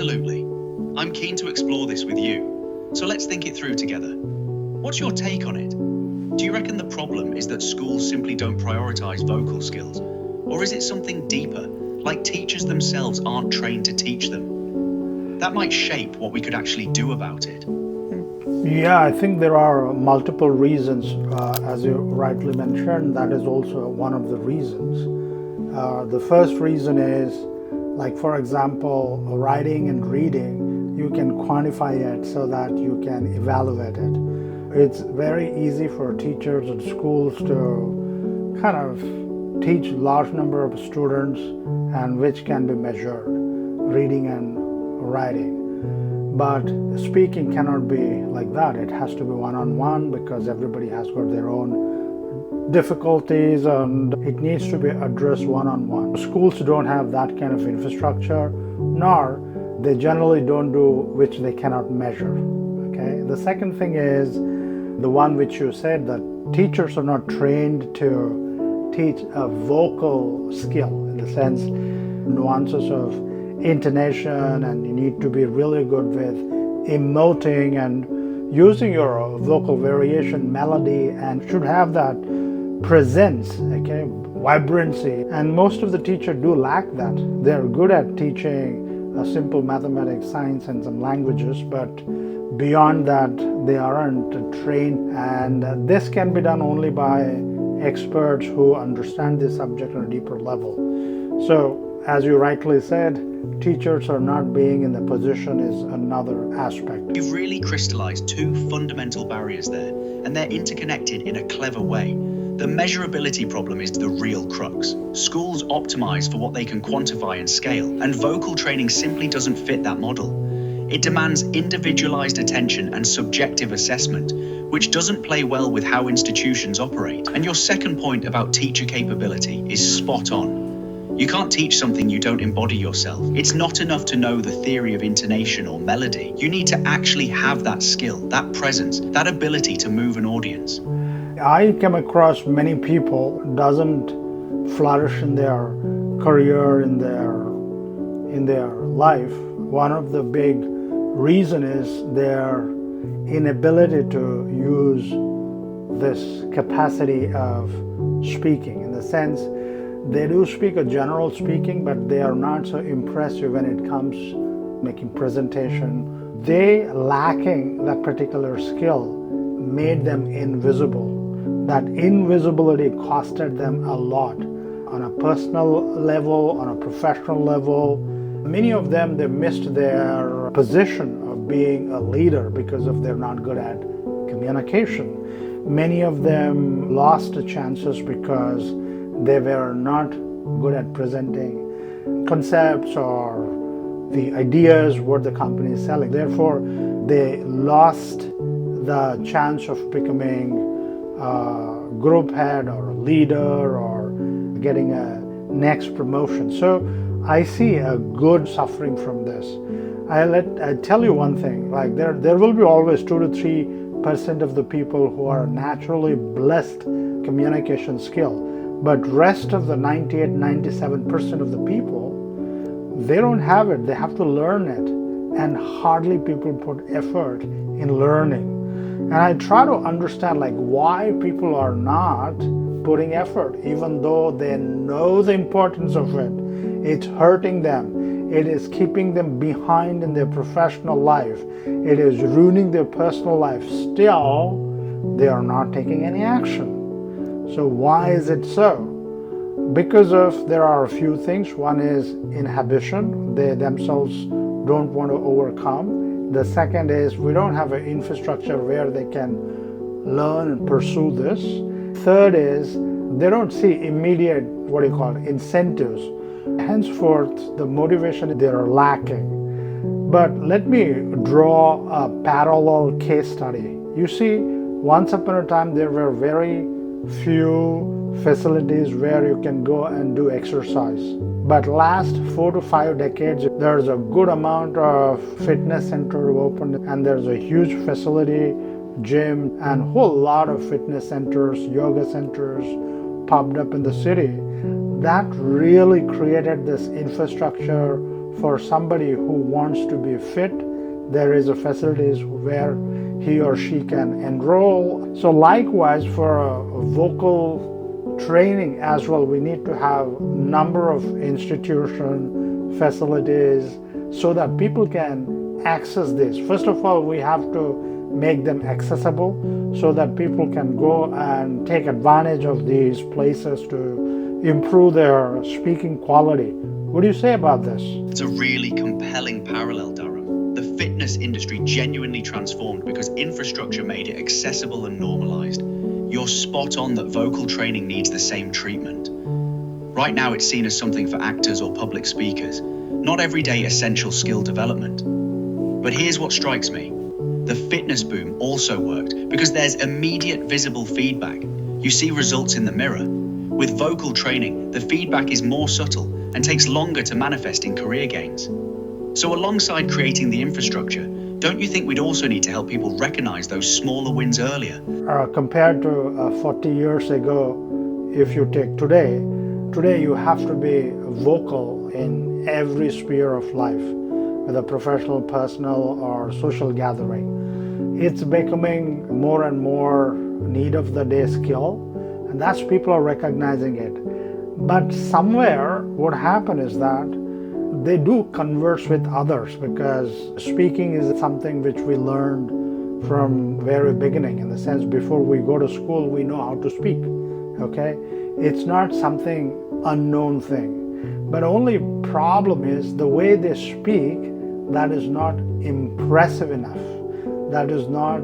Absolutely. I'm keen to explore this with you. So let's think it through together. What's your take on it? Do you reckon the problem is that schools simply don't prioritize vocal skills? Or is it something deeper, like teachers themselves aren't trained to teach them? That might shape what we could actually do about it. Yeah, I think there are multiple reasons. As you rightly mentioned, that is also one of the reasons. The first reason is, like for example, writing and reading, you can quantify it so that you can evaluate it. It's very easy for teachers and schools to kind of teach large number of students and which can be measured, reading and writing. But speaking cannot be like that. It has to be one-on-one because everybody has got their own difficulties and it needs to be addressed one-on-one. Schools don't have that kind of infrastructure, nor they generally don't do which they cannot measure. Okay. The second thing is the one which you said, that teachers are not trained to teach a vocal skill, in the sense nuances of intonation, and you need to be really good with emoting and using your vocal variation, melody, and should have that presence, okay, vibrancy. And most of the teachers do lack that. They're good at teaching a simple mathematics, science, and some languages, but beyond that they aren't trained, and this can be done only by experts who understand the subject on a deeper level. So as you rightly said, teachers are not being in the position is another aspect. You've really crystallized two fundamental barriers there, and they're interconnected in a clever way. The measurability problem is the real crux. Schools optimize for what they can quantify and scale, and vocal training simply doesn't fit that model. It demands individualized attention and subjective assessment, which doesn't play well with how institutions operate. And your second point about teacher capability is spot on. You can't teach something you don't embody yourself. It's not enough to know the theory of intonation or melody. You need to actually have that skill, that presence, that ability to move an audience. I come across many people doesn't flourish in their career, in their life. One of the big reason is their inability to use this capacity of speaking, in the sense they do speak a general speaking, but they are not so impressive when it comes making presentation. They lacking that particular skill made them invisible. That invisibility costed them a lot on a personal level, on a professional level. Many of them, they missed their position of being a leader because of they're not good at communication. Many of them lost chances because they were not good at presenting concepts or the ideas what the company is selling. Therefore, they lost the chance of becoming a group head or a leader or getting a next promotion. So I see a good suffering from this. I tell you one thing, like there will be always 2 to 3% of the people who are naturally blessed communication skill. But rest of the 98, 97% of the people, they don't have it. They have to learn it. And hardly people put effort in learning. And I try to understand like why people are not putting effort, even though they know the importance of it. It's hurting them. It is keeping them behind in their professional life. It is ruining their personal life. Still, they are not taking any action. So why is it so? Because of there are a few things. One is inhibition. They themselves don't want to overcome. The second is we don't have an infrastructure where they can learn and pursue this. Third is they don't see immediate, incentives. Henceforth, the motivation they are lacking. But let me draw a parallel case study. You see, once upon a time there were very few facilities where you can go and do exercise. But last 4 to 5 decades, there's a good amount of fitness center opened, and there's a huge facility, gym, and whole lot of fitness centers, yoga centers popped up in the city. That really created this infrastructure for somebody who wants to be fit, there is a facilities where he or she can enroll. So likewise for a vocal training as well, we need to have number of institution facilities so that people can access this. First of all, we have to make them accessible so that people can go and take advantage of these places to improve their speaking quality. What do you say about this? It's a really compelling parallel, Dharam. The fitness industry genuinely transformed because infrastructure made it accessible and normalized. You're spot on that vocal training needs the same treatment. Right now it's seen as something for actors or public speakers, not everyday essential skill development. But here's what strikes me. The fitness boom also worked because there's immediate visible feedback. You see results in the mirror. With vocal training, the feedback is more subtle and takes longer to manifest in career gains. So alongside creating the infrastructure, don't you think we'd also need to help people recognize those smaller wins earlier? Compared to 40 years ago, if you take today you have to be vocal in every sphere of life, whether professional, personal, or social gathering. It's becoming more and more need of the day skill, and that's people are recognizing it. But somewhere what happened is that they do converse with others, because speaking is something which we learned from very beginning, in the sense before we go to school we know how to speak. Okay, it's not something unknown thing, but only problem is the way they speak, that is not impressive enough, that is not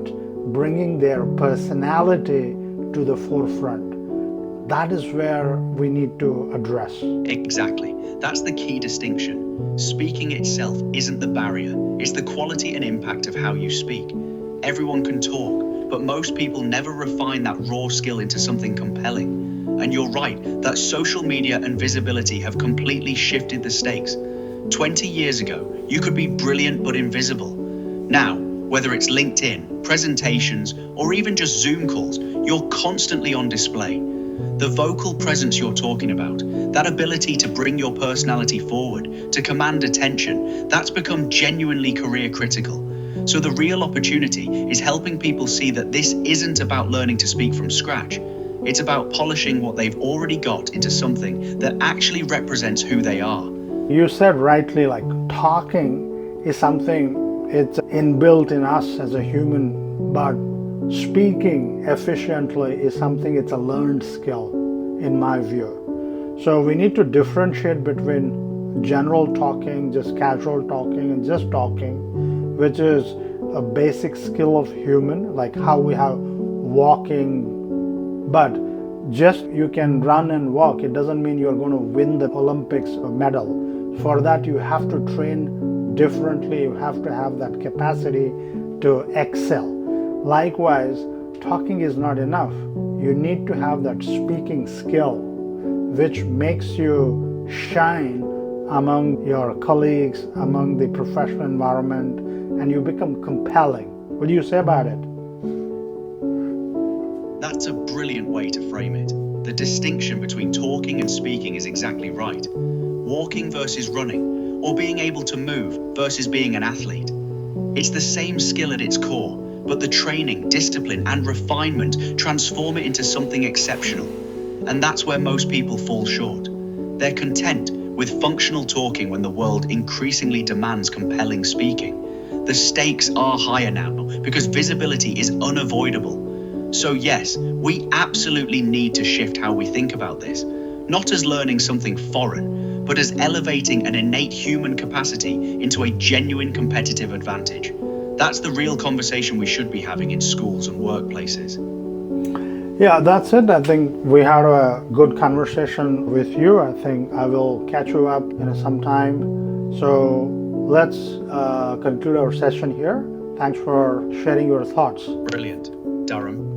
bringing their personality to the forefront. That is where we need to address. Exactly. That's the key distinction. Speaking itself isn't the barrier, it's the quality and impact of how you speak. Everyone can talk, but most people never refine that raw skill into something compelling. And you're right, that social media and visibility have completely shifted the stakes. 20 years ago, you could be brilliant but invisible. Now, whether it's LinkedIn, presentations, or even just Zoom calls, you're constantly on display. The vocal presence you're talking about, that ability to bring your personality forward, to command attention, that's become genuinely career critical. So the real opportunity is helping people see that this isn't about learning to speak from scratch. It's about polishing what they've already got into something that actually represents who they are. You said rightly, like talking is something, it's inbuilt in us as a human, but speaking efficiently is something, it's a learned skill in my view. So we need to differentiate between general talking, just casual talking, and just talking, which is a basic skill of human, like how we have walking. But just you can run and walk, it doesn't mean you're going to win the Olympics medal. For that you have to train differently, you have to have that capacity to excel. Likewise, talking is not enough. You need to have that speaking skill, which makes you shine among your colleagues, among the professional environment, and you become compelling. What do you say about it? That's a brilliant way to frame it. The distinction between talking and speaking is exactly right. Walking versus running, or being able to move versus being an athlete. It's the same skill at its core, but the training, discipline, and refinement transform it into something exceptional. And that's where most people fall short. They're content with functional talking when the world increasingly demands compelling speaking. The stakes are higher now because visibility is unavoidable. So yes, we absolutely need to shift how we think about this, not as learning something foreign, but as elevating an innate human capacity into a genuine competitive advantage. That's the real conversation we should be having in schools and workplaces. Yeah, that's it. I think we had a good conversation with you. I think I will catch you up in some time. So let's conclude our session here. Thanks for sharing your thoughts. Brilliant. Dharam.